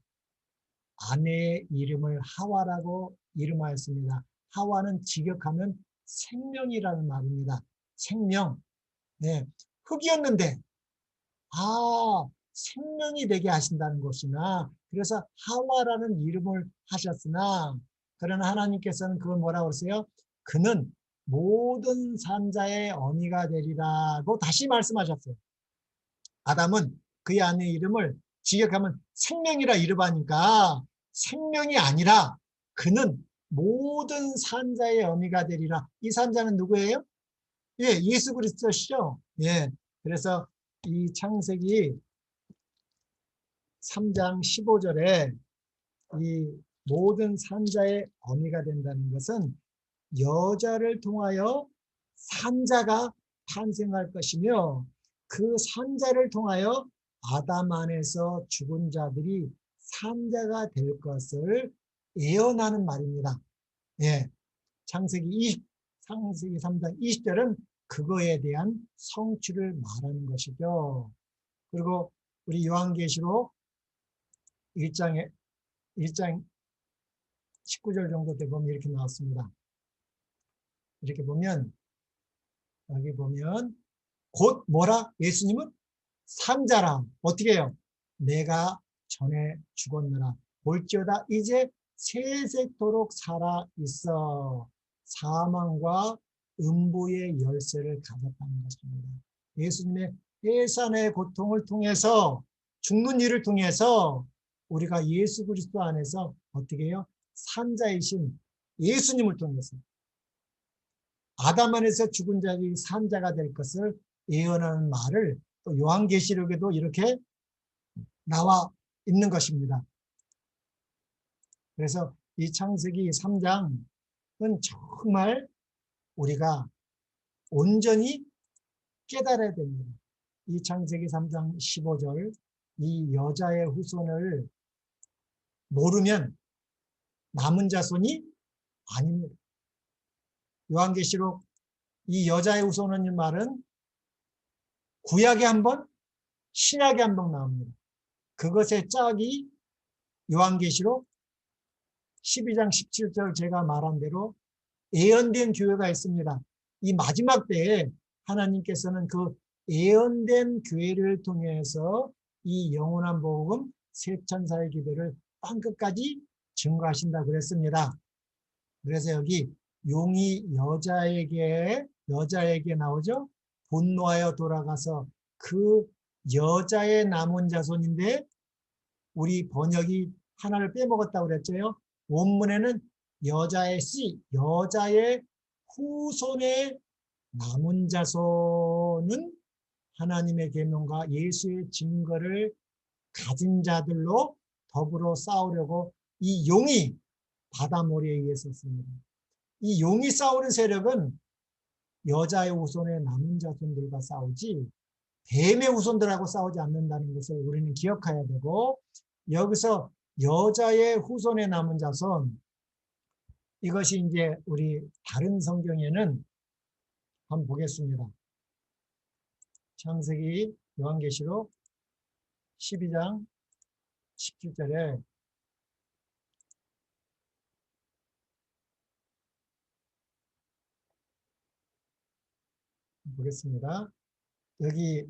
아내의 이름을 하와라고 이름하였습니다. 하와는 직역하면 생명이라는 말입니다. 생명. 네. 흙이었는데, 생명이 되게 하신다는 것이나, 그래서 하와라는 이름을 하셨으나, 그러나 하나님께서는 그걸 뭐라고 그러세요? 그는 모든 산자의 어미가 되리라고 다시 말씀하셨어요. 아담은 그의 아내의 이름을 직역하면 생명이라 이름하니까 생명이 아니라 그는 모든 산자의 어미가 되리라. 이 산자는 누구예요? 예, 예수 그리스도시죠. 예, 그래서 이 창세기 3장 15절에 이 모든 산자의 어미가 된다는 것은 여자를 통하여 산자가 탄생할 것이며 그 산자를 통하여 아담 안에서 죽은 자들이 산자가 될 것을 예언하는 말입니다. 예, 창세기 3장 20절은 그거에 대한 성취를 말하는 것이죠. 그리고 우리 요한계시록 1장 19절 정도 돼 보면 이렇게 나왔습니다. 이렇게 보면, 여기 보면 곧 뭐라? 예수님은 산자라. 어떻게 해요? 내가 전에 죽었느라 볼지어다 이제 세세토록 살아 있어 사망과 음부의 열쇠를 가졌다는 것입니다. 예수님의 해산의 고통을 통해서, 죽는 일을 통해서 우리가 예수 그리스도 안에서 어떻게 해요? 산자이신 예수님을 통해서 아담 안에서 죽은 자들이 산자가 될 것을 예언하는 말을 또 요한계시록에도 이렇게 나와 있는 것입니다. 그래서 이 창세기 3장은 정말 우리가 온전히 깨달아야 됩니다. 이 창세기 3장 15절 이 여자의 후손을 모르면 남은 자손이 아닙니다. 요한계시록 이 여자의 후손은 이 말은 구약에 한 번, 신약에 한 번 나옵니다. 그것의 짝이 요한계시록 12장 17절 제가 말한 대로 예언된 교회가 있습니다. 이 마지막 때에 하나님께서는 그 예언된 교회를 통해서 이 영원한 복음 세 천사의 기도를 땅끝까지 증거하신다 그랬습니다. 그래서 여기 용이 여자에게 나오죠. 분노하여 돌아가서 그 여자의 남은 자손인데 우리 번역이 하나를 빼먹었다고 그랬죠. 원문에는 여자의 씨, 여자의 후손의 남은 자손은 하나님의 계명과 예수의 증거를 가진 자들로 더불어 싸우려고 이 용이 바다머리에 의해서 씁니다. 이 용이 싸우는 세력은 여자의 후손의 남은 자손들과 싸우지 뱀의 후손들하고 싸우지 않는다는 것을 우리는 기억해야 되고, 여기서 여자의 후손의 남은 자손, 이것이 이제 우리 다른 성경에는 한번 보겠습니다. 창세기 요한계시록 12장 17절에 보겠습니다. 여기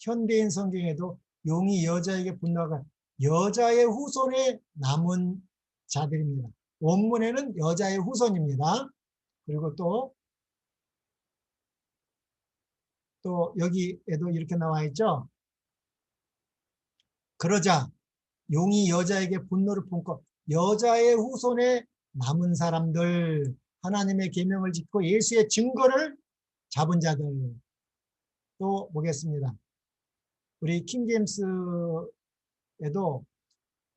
현대인 성경에도 용이 여자에게 분노하가 여자의 후손에 남은 자들입니다. 원문에는 여자의 후손입니다. 그리고 또 여기에도 이렇게 나와 있죠. 그러자 용이 여자에게 분노를 품고 여자의 후손에 남은 사람들, 하나님의 계명을 짓고 예수의 증거를 잡은 자들. 또 보겠습니다. 우리 킹제임스에도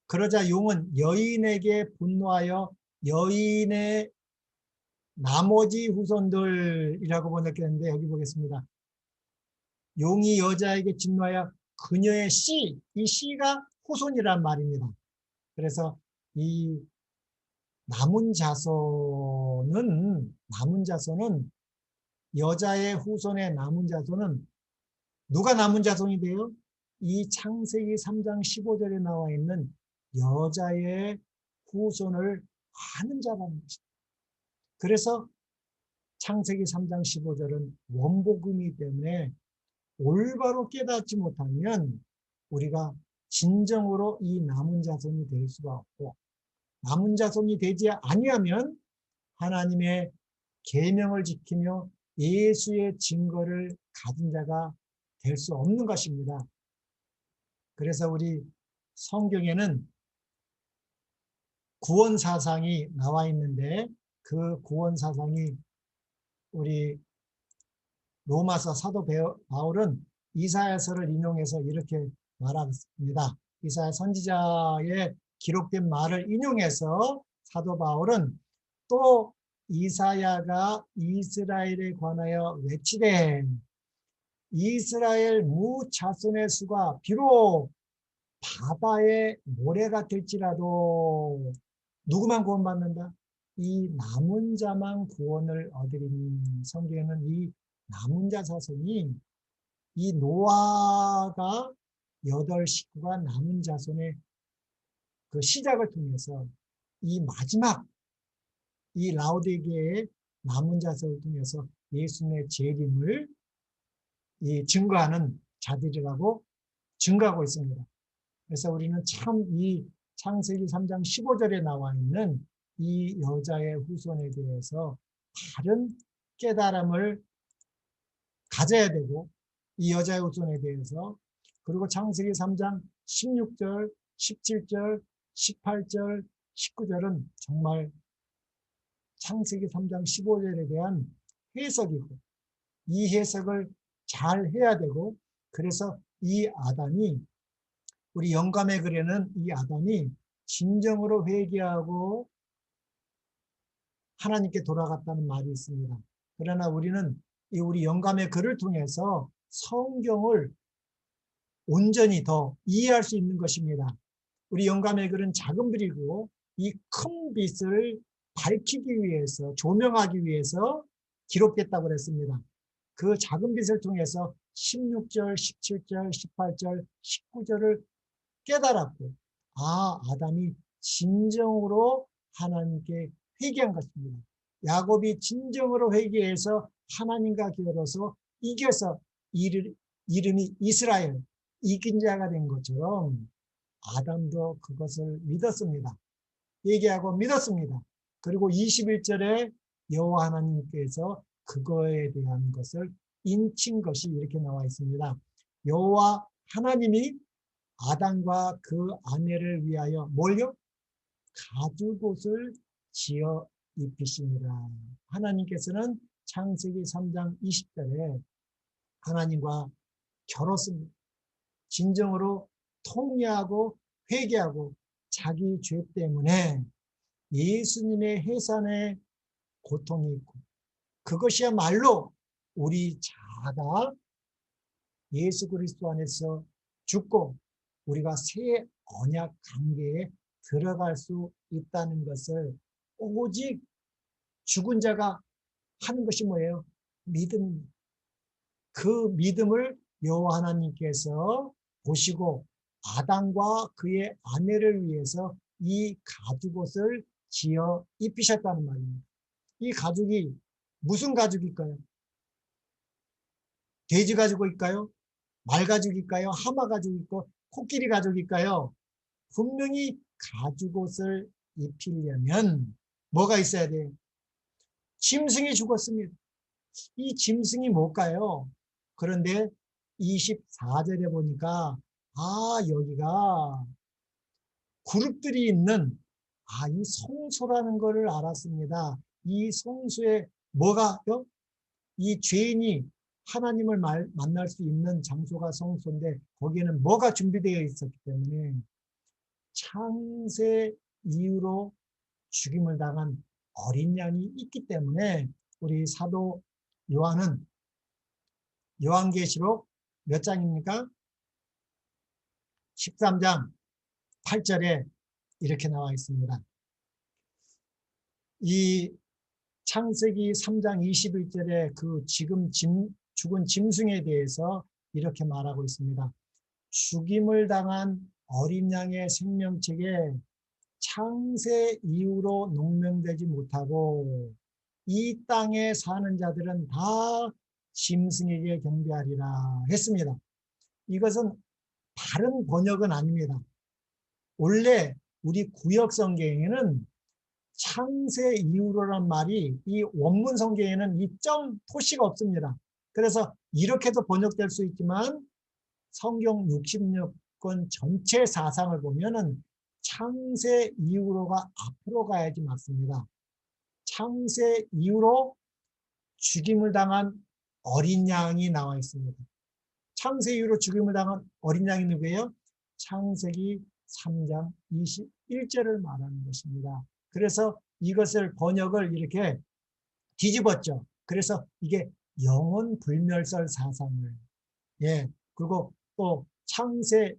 그러자 용은 여인에게 분노하여 여인의 나머지 후손들이라고 번역했는데 여기 보겠습니다. 용이 여자에게 진노하여 그녀의 씨, 이 씨가 후손이란 말입니다. 그래서 이 남은 자손은 여자의 후손의 남은 자손은 누가 남은 자손이 돼요? 이 창세기 3장 15절에 나와 있는 여자의 후손을 아는 자라는 것입니다. 그래서 창세기 3장 15절은 원복음이기 때문에 올바로 깨닫지 못하면 우리가 진정으로 이 남은 자손이 될 수가 없고, 남은 자손이 되지 아니하면 하나님의 계명을 지키며 예수의 증거를 가진 자가 될 수 없는 것입니다. 그래서 우리 성경에는 구원 사상이 나와 있는데 그 구원 사상이 우리 로마서 사도 바울은 이사야서를 인용해서 이렇게 말합니다. 이사야 선지자의 기록된 말을 인용해서 사도 바울은 또 이사야가 이스라엘에 관하여 외치되 이스라엘 무자손의 수가 비록 바다의 모래가 될지라도 누구만 구원받는다? 이 남은 자만 구원을 얻으리니. 성경에는 이 남은 자 자손이 이 노아가 8 식구가 남은 자손의 그 시작을 통해서 이 마지막 이 라오디게의 남은 자손을 통해서 예수님의 재림을 증거하는 자들이라고 증거하고 있습니다. 그래서 우리는 참 이 창세기 3장 15절에 나와 있는 이 여자의 후손에 대해서 다른 깨달음을 가져야 되고, 이 여자의 후손에 대해서, 그리고 창세기 3장 16절, 17절, 18절, 19절은 정말 창세기 3장 15절에 대한 해석이고 이 해석을 잘 해야 되고 그래서 이 아담이 우리 영감의 글에는 이 아담이 진정으로 회개하고 하나님께 돌아갔다는 말이 있습니다. 그러나 우리는 이 우리 영감의 글을 통해서 성경을 온전히 더 이해할 수 있는 것입니다. 우리 영감의 글은 작은 빛이고 이 큰 빛을 밝히기 위해서 조명하기 위해서 기록됐다고 그랬습니다. 그 작은 빛을 통해서 16절, 17절, 18절, 19절을 깨달았고 아담이 진정으로 하나님께 회개한 것입니다. 야곱이 진정으로 회개해서 하나님과 겨뤄서 이겨서 이름이 이스라엘, 이긴 자가 된 것처럼 아담도 그것을 믿었습니다. 회개하고 믿었습니다. 그리고 21절에 여호와 하나님께서 그거에 대한 것을 인친 것이 이렇게 나와 있습니다. 여호와 하나님이 아담과 그 아내를 위하여 뭘요? 가죽옷을 지어 입히시니라. 하나님께서는 창세기 3장 20절에 하나님과 겨뤘습니다. 진정으로 통회하고 회개하고 자기 죄 때문에 예수님의 해산의 고통이 있고 그것이야말로 우리 자가 예수 그리스도 안에서 죽고 우리가 새 언약 관계에 들어갈 수 있다는 것을 오직 죽은 자가 하는 것이 뭐예요? 믿음입니다. 그 믿음을 여호와 하나님께서 보시고 아담과 그의 아내를 위해서 이 가죽옷을 지어 입히셨다는 말입니다. 이 가죽이 무슨 가죽일까요? 돼지 가죽일까요? 말 가죽일까요? 하마 가죽일까요? 코끼리 가죽일까요? 분명히 가죽옷을 입히려면 뭐가 있어야 돼요? 짐승이 죽었습니다. 이 짐승이 뭘까요? 그런데 24절에 보니까 여기가 그룹들이 있는 이 성소라는 것을 알았습니다. 이 성소에 뭐가요? 이 죄인이 하나님을 만날 수 있는 장소가 성소인데 거기에는 뭐가 준비되어 있었기 때문에 창세 이후로 죽임을 당한 어린 양이 있기 때문에 우리 사도 요한은 요한계시록 몇 장입니까? 13장 8절에 이렇게 나와 있습니다. 이 창세기 3장 21절에 그 지금 죽은 짐승에 대해서 이렇게 말하고 있습니다. 죽임을 당한 어린 양의 생명책에 창세 이후로 농명되지 못하고 이 땅에 사는 자들은 다 짐승에게 경배하리라 했습니다. 이것은 다른 번역은 아닙니다. 원래 우리 구역 성경에는 창세 이후로란 말이 이 원문 성경에는 이 점 토시가 없습니다. 그래서 이렇게도 번역될 수 있지만 성경 66권 전체 사상을 보면은 창세 이후로가 앞으로 가야지 맞습니다. 창세 이후로 죽임을 당한 어린 양이 나와 있습니다. 창세 이후로 죽임을 당한 어린 양이 누구예요? 창세기 3장 21절을 말하는 것입니다. 그래서 이것을 번역을 이렇게 뒤집었죠. 그래서 이게 영혼 불멸설 사상을 그리고 또 창세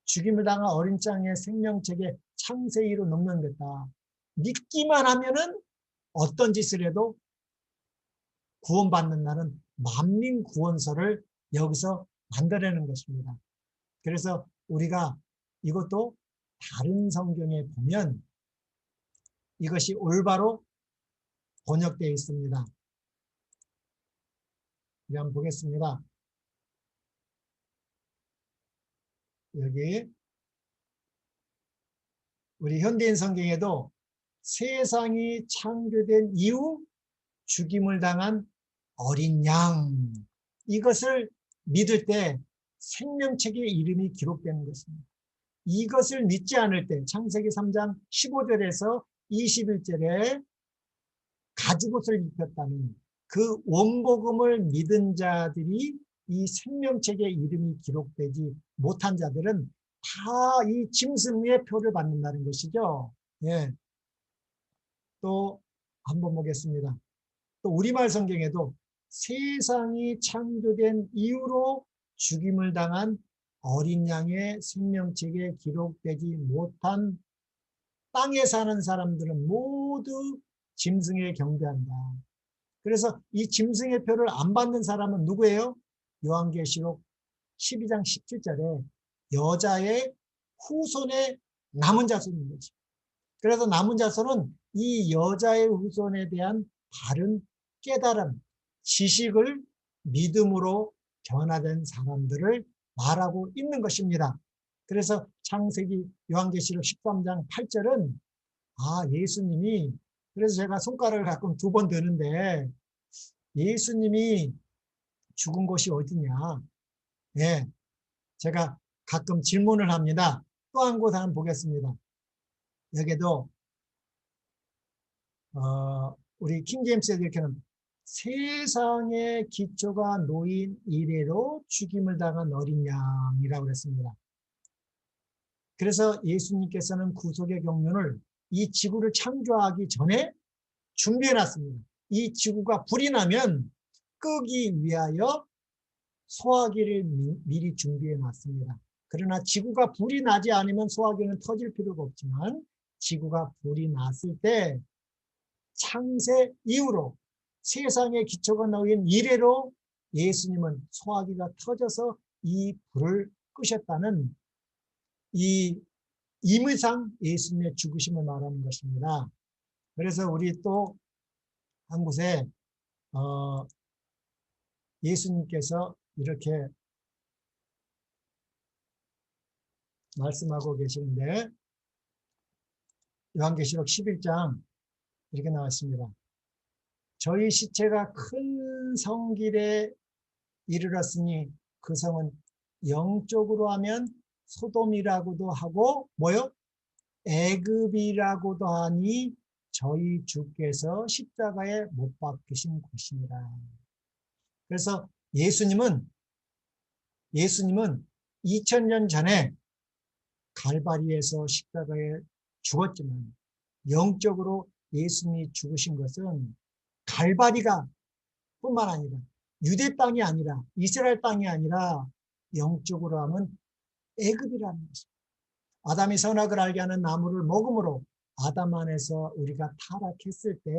죽임을 당한 어린 양의 생명책에 창세 이후로 농명됐다. 믿기만 하면은 어떤 짓을 해도 구원받는 날은 만민 구원서를 여기서 만들어내는 것입니다. 그래서 우리가 이것도 다른 성경에 보면 이것이 올바로 번역되어 있습니다. 우리 한번 보겠습니다. 여기 우리 현대인 성경에도 세상이 창조된 이후 죽임을 당한 어린 양, 이것을 믿을 때 생명책의 이름이 기록되는 것입니다. 이것을 믿지 않을 때 창세기 3장 15절에서 21절에 가죽옷을 입혔다는 그 원복음을 믿은 자들이 이 생명책에 이름이 기록되지 못한 자들은 다 이 짐승의 표를 받는다는 것이죠. 예. 또 한번 보겠습니다. 또 우리말 성경에도 세상이 창조된 이후로 죽임을 당한 어린 양의 생명책에 기록되지 못한 땅에 사는 사람들은 모두 짐승에 경배한다. 그래서 이 짐승의 표를 안 받는 사람은 누구예요? 요한계시록 12장 17절에 여자의 후손의 남은 자손인 거죠. 그래서 남은 자손은 이 여자의 후손에 대한 바른 깨달음, 지식을 믿음으로 변화된 사람들을 말하고 있는 것입니다. 그래서 창세기 요한계시록 13장 8절은 예수님이, 그래서 제가 손가락을 가끔 2번 드는데 예수님이 죽은 곳이 어디냐. 예, 제가 가끔 질문을 합니다. 또 한 곳 한번 보겠습니다. 여기도 우리 킹제임스에 이렇게는 세상의 기초가 놓인 이래로 죽임을 당한 어린 양이라고 그랬습니다. 그래서 예수님께서는 구속의 경륜을 이 지구를 창조하기 전에 준비해 놨습니다. 이 지구가 불이 나면 끄기 위하여 소화기를 미리 준비해 놨습니다. 그러나 지구가 불이 나지 않으면 소화기는 터질 필요가 없지만 지구가 불이 났을 때 창세 이후로 세상의 기초가 놓인 이래로 예수님은 소화기가 터져서 이 불을 끄셨다는 이 임의상 예수님의 죽으심을 말하는 것입니다. 그래서 우리 또 한 곳에 예수님께서 이렇게 말씀하고 계시는데 요한계시록 11장 이렇게 나왔습니다. 저희 시체가 큰 성길에 이르렀으니 그 성은 영적으로 하면 소돔이라고도 하고 뭐요? 애굽이라고도 하니 저희 주께서 십자가에 못 박히신 곳이니라. 그래서 예수님은 2000년 전에 갈바리에서 십자가에 죽었지만 영적으로 예수님이 죽으신 것은 갈바리가 뿐만 아니라 유대 땅이 아니라 이스라엘 땅이 아니라 영적으로 하면 애굽이라는 것입니다. 아담이 선악을 알게 하는 나무를 먹음으로 아담 안에서 우리가 타락했을 때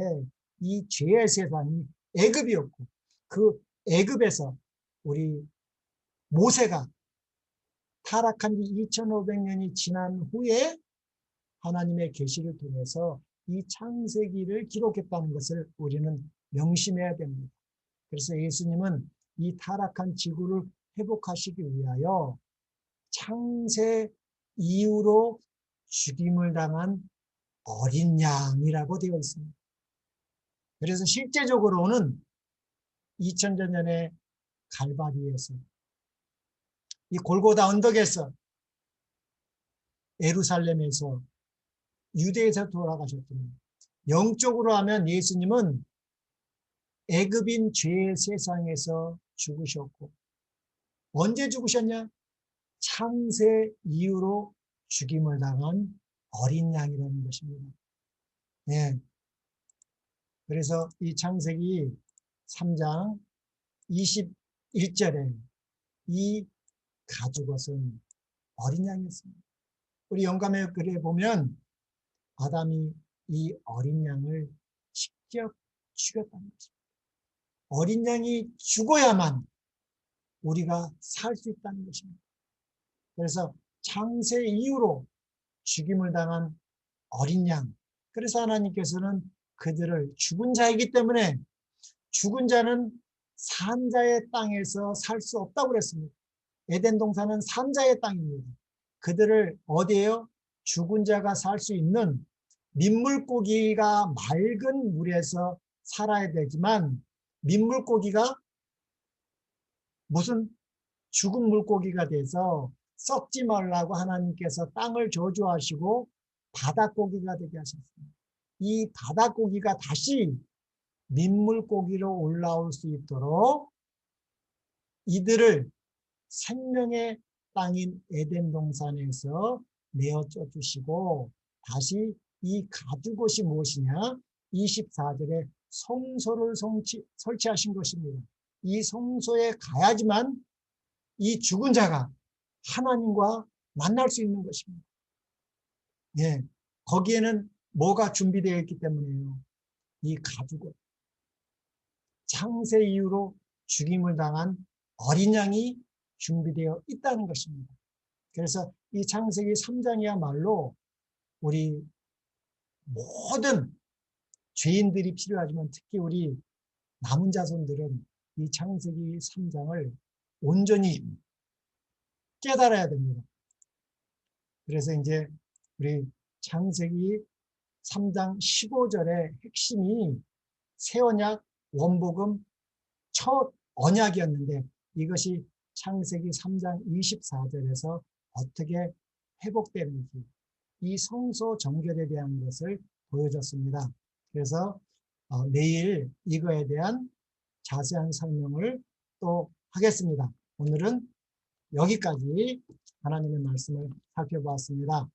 이 죄의 세상이 애굽이었고 그 애굽에서 우리 모세가 타락한 지 2500년이 지난 후에 하나님의 계시를 통해서 이 창세기를 기록했다는 것을 우리는 명심해야 됩니다. 그래서 예수님은 이 타락한 지구를 회복하시기 위하여 창세 이후로 죽임을 당한 어린 양이라고 되어 있습니다. 그래서 실제적으로는 2000년 전에 갈바리에서 이 골고다 언덕에서 예루살렘에서 유대에서 돌아가셨지만 영적으로 하면 예수님은 애굽인 죄의 세상에서 죽으셨고 언제 죽으셨냐? 창세 이후로 죽임을 당한 어린 양이라는 것입니다. 네. 그래서 이 창세기 3장 21절에 이 가죽옷은 어린 양이었습니다. 우리 영감의 글에 보면 아담이 이 어린 양을 직접 죽였다는 것입니다. 어린 양이 죽어야만 우리가 살 수 있다는 것입니다. 그래서 창세 이후로 죽임을 당한 어린 양. 그래서 하나님께서는 그들을 죽은 자이기 때문에 죽은 자는 산자의 땅에서 살 수 없다고 그랬습니다. 에덴 동산은 산자의 땅입니다. 그들을 어디에요? 죽은 자가 살 수 있는 민물고기가 맑은 물에서 살아야 되지만 민물고기가 무슨 죽은 물고기가 돼서 썩지 말라고 하나님께서 땅을 저주하시고 바닷고기가 되게 하셨습니다. 이 바닷고기가 다시 민물고기로 올라올 수 있도록 이들을 생명의 땅인 에덴 동산에서 내어줘 주시고 다시 이 가죽옷이 무엇이냐? 24절에 성소를 설치하신 것입니다. 이 성소에 가야지만 이 죽은 자가 하나님과 만날 수 있는 것입니다. 예, 거기에는 뭐가 준비되어 있기 때문이에요. 이 가죽옷. 창세 이후로 죽임을 당한 어린 양이 준비되어 있다는 것입니다. 그래서 이 창세기 3장이야말로 우리 모든 죄인들이 필요하지만 특히 우리 남은 자손들은 이 창세기 3장을 온전히 깨달아야 됩니다. 그래서 이제 우리 창세기 3장 15절의 핵심이 새 언약 원복음 첫 언약이었는데 이것이 창세기 3장 24절에서 어떻게 회복되는지 이 성소 정결에 대한 것을 보여줬습니다. 그래서 내일 이거에 대한 자세한 설명을 또 하겠습니다. 오늘은 여기까지 하나님의 말씀을 살펴보았습니다.